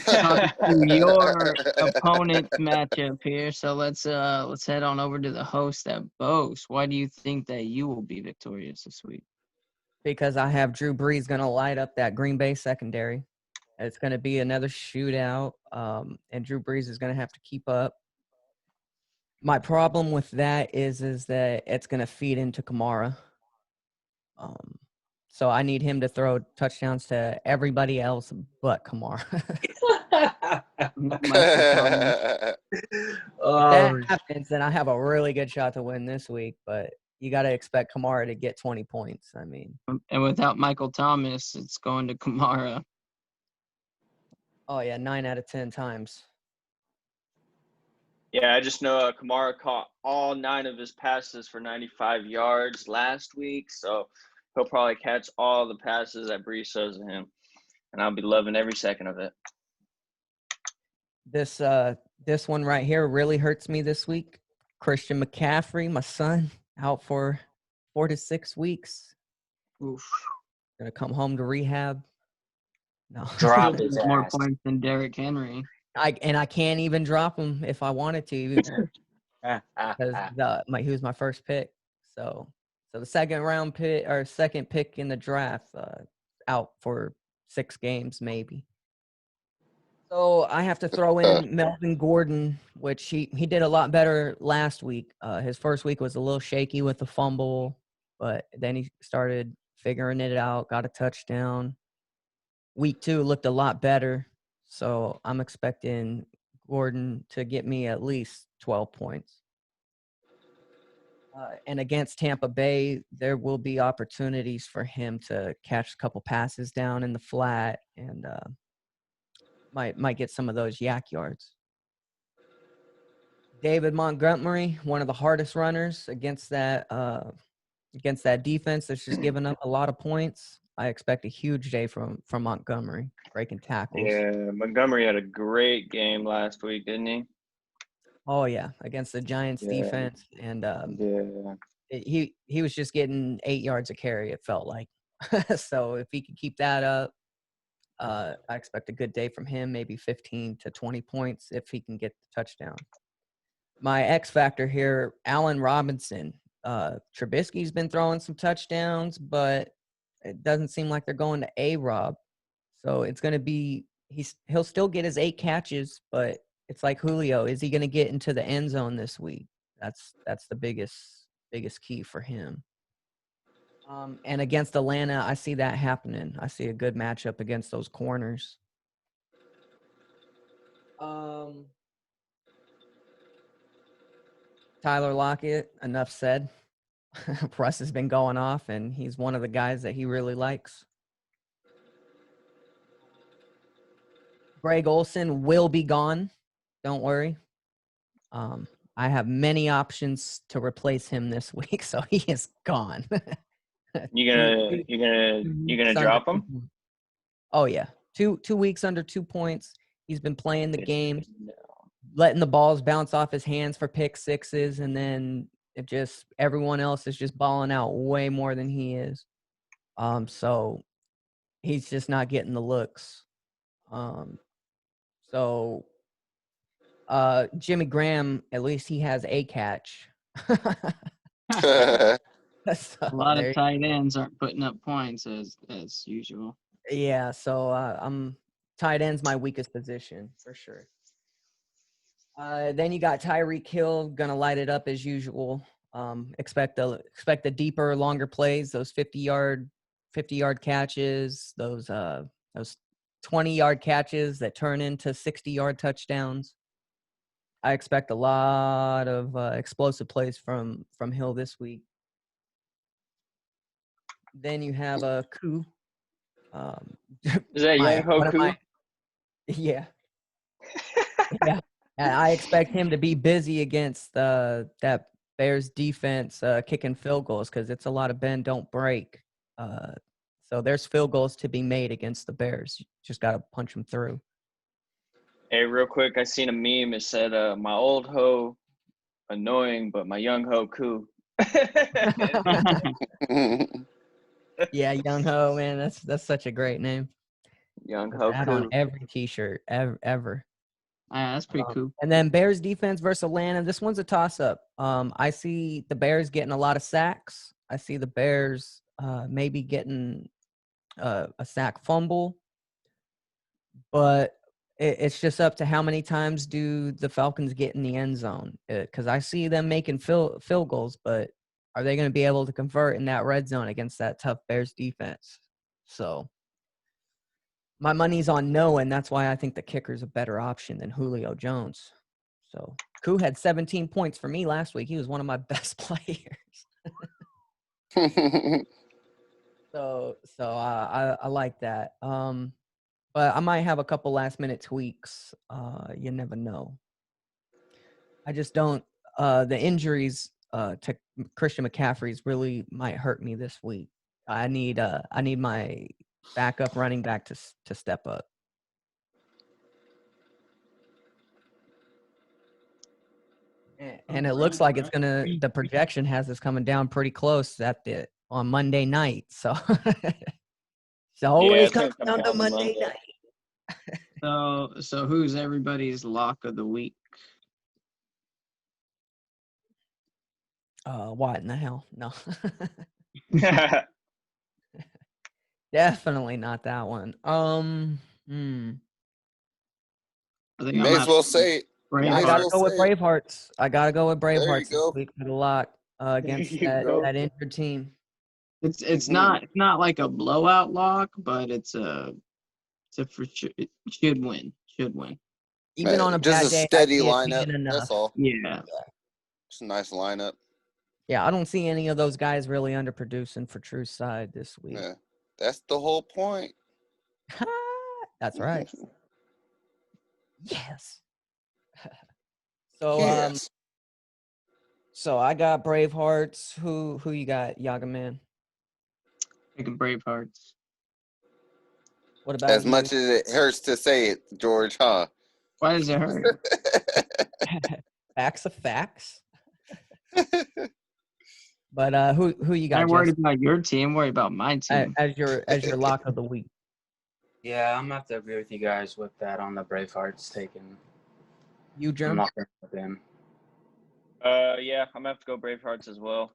Your opponent's matchup here. So let's head on over to the host at Bose. Why do you think that you will be victorious this week? Because I have Drew Brees going to light up that Green Bay secondary. It's going to be another shootout, and Drew Brees is going to have to keep up. My problem with that is that it's going to feed into Kamara. So I need him to throw touchdowns to everybody else but Kamara. If that happens, then I have a really good shot to win this week, but you got to expect Kamara to get 20 points. I mean, and without Michael Thomas, it's going to Kamara. Oh yeah, 9 out of 10 times. Yeah, I just know Kamara caught all 9 of his passes for 95 yards last week, so he'll probably catch all the passes that Brees throws to him, and I'll be loving every second of it. This one right here really hurts me this week. Christian McCaffrey, my son, out for 4 to 6 weeks. Oof. Gonna come home to rehab. No. Drop his more ass. points than Derrick Henry. I can't even drop him if I wanted to, because he was my first pick. So the second pick in the draft, out for 6 games maybe. So I have to throw in Melvin Gordon, which he did a lot better last week. His first week was a little shaky with the fumble, but then he started figuring it out, got a touchdown. Week 2 looked a lot better, so I'm expecting Gordon to get me at least 12 points. And against Tampa Bay, there will be opportunities for him to catch a couple passes down in the flat and might get some of those yak yards. David Montgomery, one of the hardest runners against that defense that's just giving up a lot of points. I expect a huge day from Montgomery, breaking tackles. Yeah, Montgomery had a great game last week, didn't he? Oh yeah, against the Giants defense, and he was just getting 8 yards a carry. It felt like. So if he could keep that up, I expect a good day from him. Maybe 15 to 20 points if he can get the touchdown. My X factor here, Allen Robinson. Trubisky's been throwing some touchdowns, but it doesn't seem like they're going to A-Rob. So it's going to be he'll still get his 8 catches, but it's like Julio. Is he going to get into the end zone this week? That's the biggest key for him. And against Atlanta, I see that happening. I see a good matchup against those corners. Tyler Lockett, enough said. Russ has been going off, and he's one of the guys that he really likes. Greg Olsen will be gone. Don't worry. I have many options to replace him this week, so he is gone. You gonna drop him? Oh yeah, 2 weeks under 2 points. He's been playing the game, letting the balls bounce off his hands for pick sixes, and then everyone else is just balling out way more than he is. So he's just not getting the looks. So Jimmy Graham, at least he has a catch. A lot of tight ends aren't putting up points as usual. Yeah, so tight end's my weakest position for sure. Then you got Tyreek Hill gonna light it up as usual. Expect the deeper, longer plays, those 50-yard catches, those 20-yard catches that turn into 60-yard touchdowns. I expect a lot of explosive plays from Hill this week. Then you have a Koo. Is that Young Hoku? Yeah. Yeah. And I expect him to be busy against that Bears defense kicking field goals because it's a lot of bend, don't break. So there's field goals to be made against the Bears. You just got to punch them through. Hey, real quick, I seen a meme. It said, "My old hoe, annoying, but my young hoe cool." Yeah, Young Ho, man, that's such a great name. Young Ho That on every T-shirt ever. That's pretty cool. And then Bears defense versus Atlanta. This one's a toss-up. I see the Bears getting a lot of sacks. I see the Bears maybe getting a sack fumble. But it's just up to how many times do the Falcons get in the end zone. Because I see them making field goals, but are they going to be able to convert in that red zone against that tough Bears defense? So my money's on no, and that's why I think the kicker's a better option than Julio Jones. So Koo had 17 points for me last week. He was one of my best players. So I like that. But I might have a couple last-minute tweaks. You never know. I just don't the injuries to Christian McCaffrey's really might hurt me this week. I need my backup running back to step up. And it looks like it's the projection has us coming down pretty close on Monday night. So it always comes down to Monday night. So who's everybody's lock of the week? What in the hell? No. Definitely not that one. May as well say it. I gotta go with Bravehearts. There you go. This week for the lock against that injured team. It's not like a blowout lock, but it should win. Even on a just bad a day, steady lineup. That's all. Yeah. It's a nice lineup. Yeah, I don't see any of those guys really underproducing for True's side this week. Yeah, that's the whole point. That's right. Yes. So yes. So I got Bravehearts. Who you got, Yaga Man? Taking Bravehearts. What about as you? much as it hurts to say it, George, huh? Why does it hurt? Facts of facts. But who you got? I'm worried about your team. I'm worried about my team. As your lock of the week. Yeah, I'm gonna have to agree with you guys with that on the Bravehearts taking. You, Jim? I'm not gonna with them. Yeah, I'm gonna have to go Bravehearts as well.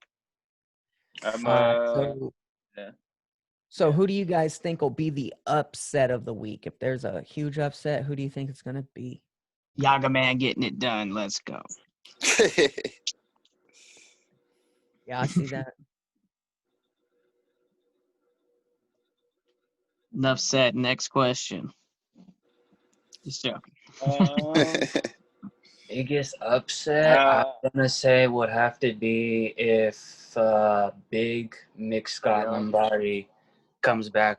So who do you guys think will be the upset of the week? If there's a huge upset, who do you think it's gonna be? Yaga Man getting it done. Let's go. Yeah, I see that. Enough said. Next question. Just joking. Biggest upset, I'm gonna say would have to be if Big Mick Scott Lombardi comes back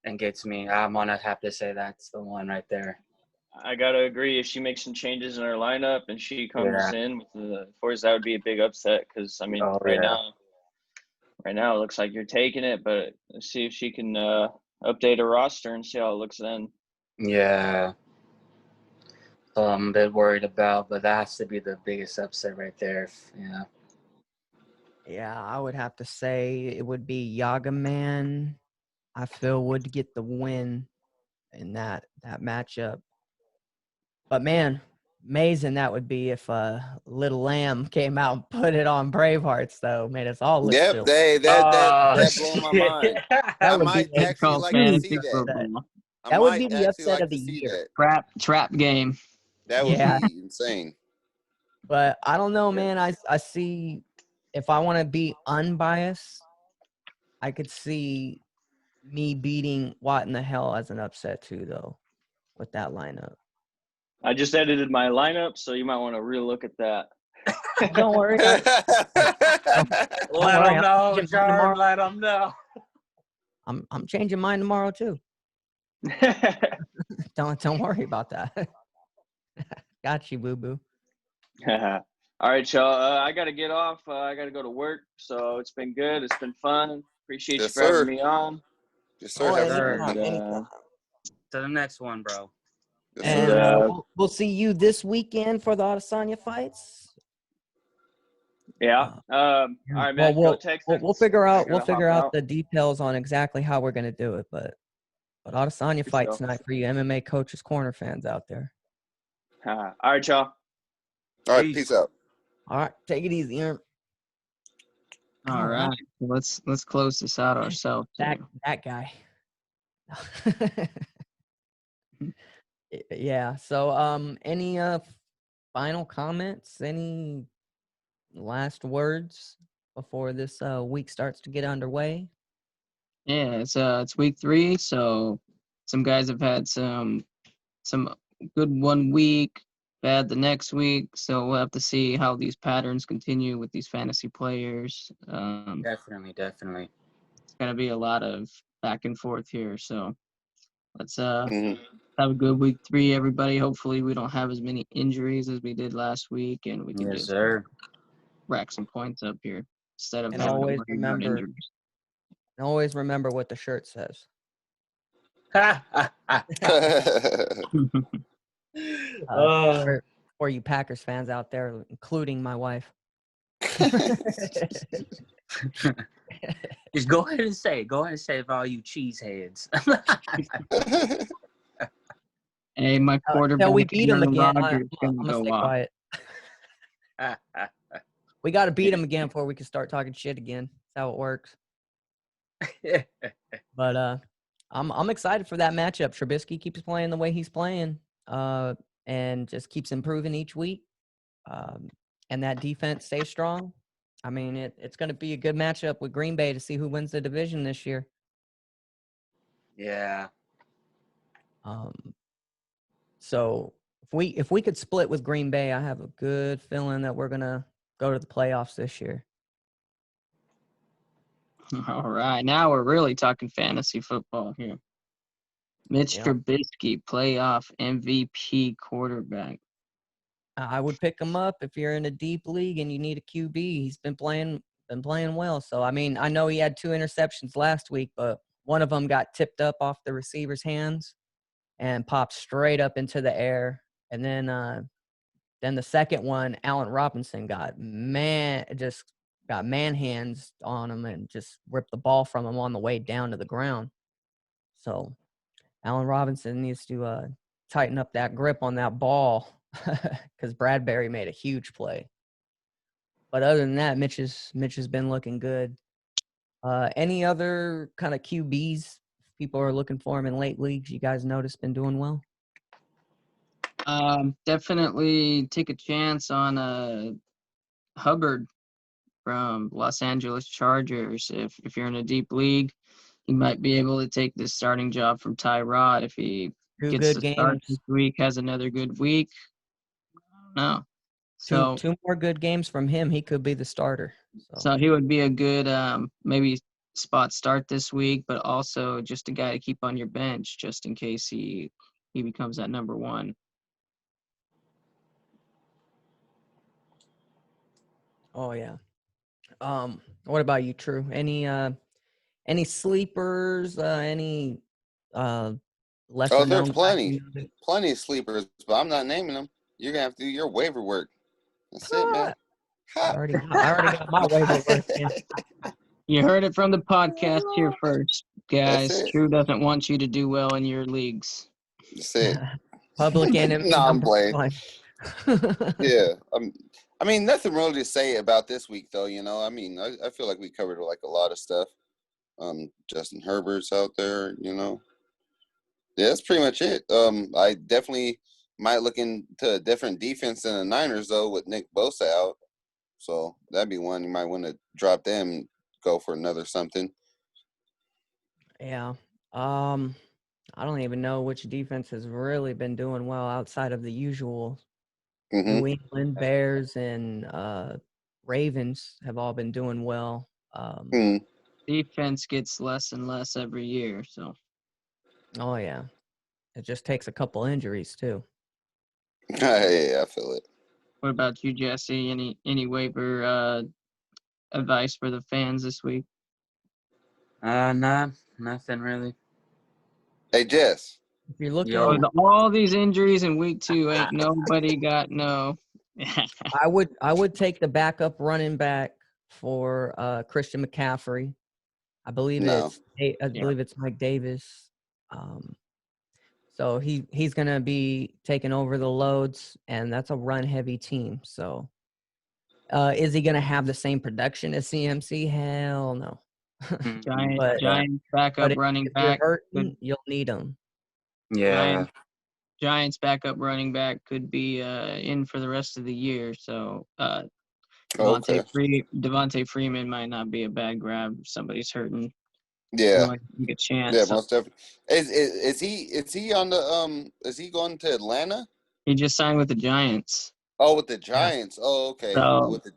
and gets me. I'm gonna have to say that's the one right there. I gotta agree. If she makes some changes in her lineup and she comes in with the force, that would be a big upset. Because I mean, right now it looks like you're taking it, but let's see if she can update her roster and see how it looks then. Yeah. I'm a bit worried about, but that has to be the biggest upset right there. Yeah. Yeah, I would have to say it would be Yaga Man. I feel would get the win in that matchup. But man, amazing that would be if Little Lamb came out and put it on Bravehearts, though. Made us all look silly. That blew my mind. I might actually like to see that. That would be the upset of the year. Trap game. That would be insane. But I don't know, man. I see if I want to be unbiased, I could see me beating What in the Hell as an upset too, though, with that lineup. I just edited my lineup, so you might want to relook at that. Don't worry. Let them know, Jared. Let them know. I'm changing mine tomorrow too. Don't worry about that. Got you, boo boo. All right, y'all. I got to get off. I got to go to work. So it's been good. It's been fun. Appreciate you for having me on. Yes, sir. To the next one, bro. Yes, and we'll see you this weekend for the Adesanya fights. Yeah. All right, man. We'll figure out the details on exactly how we're gonna do it, but Adesanya fight tonight for you MMA Coaches Corner fans out there. All right, y'all. All right, peace out. All right, take it easy, Aaron. All right. Let's close this out ourselves. That guy. Yeah. So any final comments? Any last words before this week starts to get underway? Yeah, it's week 3, so some guys have had some good one week, bad the next week. So we'll have to see how these patterns continue with these fantasy players. Definitely. It's gonna be a lot of back and forth here. So let's have a good week 3, everybody. Hopefully we don't have as many injuries as we did last week, and we can just rack some points up here instead of having to worry about injuries. And always remember what the shirt says. For you Packers fans out there, including my wife. Just go ahead and say for all you cheeseheads. Hey, my quarterback. Until we beat him again, I'm gonna stay quiet. We got to beat him again before we can start talking shit again. That's how it works. But I'm excited for that matchup. Trubisky keeps playing the way he's playing, and just keeps improving each week. And that defense stays strong. I mean, it's going to be a good matchup with Green Bay to see who wins the division this year. Yeah. So if we could split with Green Bay, I have a good feeling that we're gonna go to the playoffs this year. All right, now we're really talking fantasy football here. Mitch Trubisky, playoff MVP quarterback. I would pick him up if you're in a deep league and you need a QB. He's been playing well. So I mean, I know he had 2 interceptions last week, but one of them got tipped up off the receiver's hands and popped straight up into the air. And then the second one, Allen Robinson got man hands on him and just ripped the ball from him on the way down to the ground. So Allen Robinson needs to tighten up that grip on that ball because Bradbury made a huge play. But other than that, Mitch has been looking good. Any other kind of QBs people are looking for him in late leagues? You guys notice been doing well? Definitely take a chance on Hubbard from Los Angeles Chargers. If you're in a deep league, he might be able to take this starting job from Tyrod if he Two gets good the start games. this week, has another good week. No. Two more good games from him, he could be the starter. So he would be a good maybe spot start this week, but also just a guy to keep on your bench just in case he becomes that number one. Oh yeah. What about you, True? Any sleepers? Any lesser there's known? plenty of sleepers, but I'm not naming them. You're gonna have to do your waiver work. That's it, man. I already got my waiver work in. You heard it from the podcast here first, guys. That's it. True doesn't want you to do well in your leagues. That's it. Public enemy. No, I'm playing. Yeah. I mean, nothing really to say about this week, though. You know, I mean, I feel like we covered like a lot of stuff. Justin Herbert's out there. You know. Yeah, that's pretty much it. I definitely might look into a different defense than the Niners, though, with Nick Bosa out. So that'd be one you might want to drop them and go for another something. Yeah. I don't even know which defense has really been doing well outside of the usual. New England Bears and Ravens have all been doing well. Defense gets less and less every year, so. Oh yeah, it just takes a couple injuries too. Yeah, I feel it. What about you, Jesse? Any waiver advice for the fans this week? Nah, nothing really. Hey, Jess. If you're looking, all these injuries in week 2, ain't nobody got no. I would take the backup running back for Christian McCaffrey. I believe it's Mike Davis. So he's gonna be taking over the loads, and that's a run heavy team. So is he gonna have the same production as CMC? Hell no. Giants backup running back. You'll need him. Yeah. Giants backup running back could be in for the rest of the year. So Devontae Freeman might not be a bad grab if somebody's hurting. Yeah. A chance. Yeah, most definitely. Is he on the is he going to Atlanta? He just signed with the Giants. Oh, with the Giants. Yeah. Oh, okay.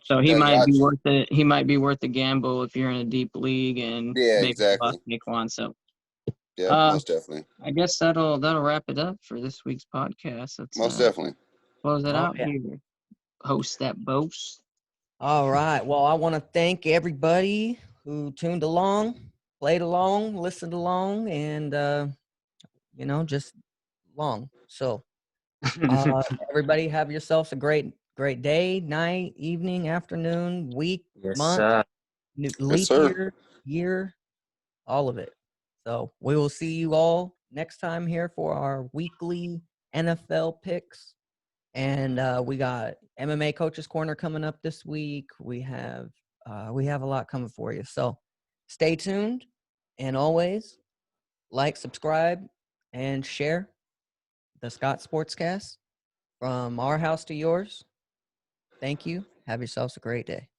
So he might be worth it. He might be worth the gamble if you're in a deep league and maybe exactly. Saquon. So yeah, most definitely. I guess that'll wrap it up for this week's podcast. Let's most definitely close it out here. Host that boast. All right. Well, I want to thank everybody who tuned along, played along, listened along, and just long. So everybody have yourselves a great day, night, evening, afternoon, week, month, leap year, all of it. So we will see you all next time here for our weekly NFL picks. And we got MMA Coaches Corner coming up this week. We have a lot coming for you. So stay tuned, and always like, subscribe, and share the Scott Sportscast from our house to yours. Thank you. Have yourselves a great day.